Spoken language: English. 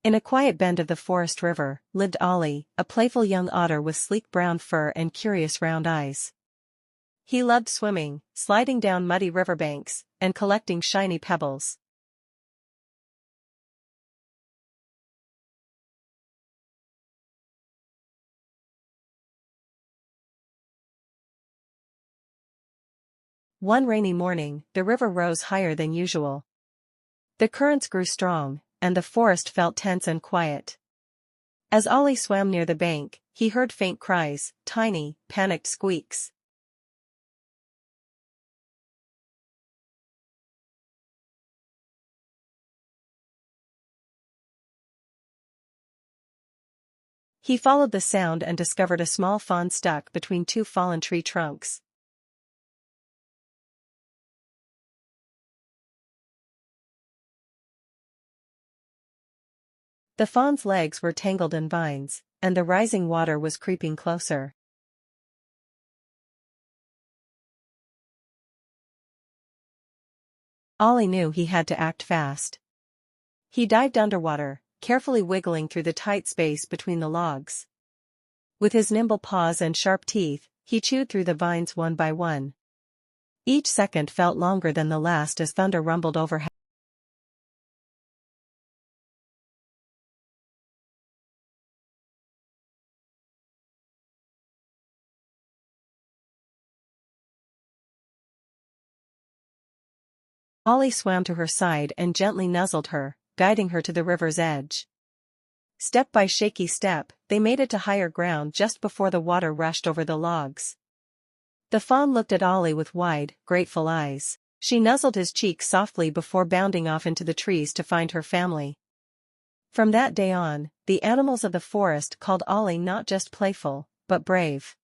In a quiet bend of the forest river, lived Ollie, a playful young otter with sleek brown fur and curious round eyes. He loved swimming, sliding down muddy riverbanks, and collecting shiny pebbles. One rainy morning, the river rose higher than usual. The currents grew strong, and the forest felt tense and quiet. As Ollie swam near the bank, he heard faint cries, tiny, panicked squeaks. He followed the sound and discovered a small fawn stuck between two fallen tree trunks. The fawn's legs were tangled in vines, and the rising water was creeping closer. Ollie knew he had to act fast. He dived underwater, carefully wiggling through the tight space between the logs. With his nimble paws and sharp teeth, he chewed through the vines one by one. Each second felt longer than the last as thunder rumbled overhead. Ollie swam to her side and gently nuzzled her, guiding her to the river's edge. Step by shaky step, they made it to higher ground just before the water rushed over the logs. The fawn looked at Ollie with wide, grateful eyes. She nuzzled his cheek softly before bounding off into the trees to find her family. From that day on, the animals of the forest called Ollie not just playful, but brave.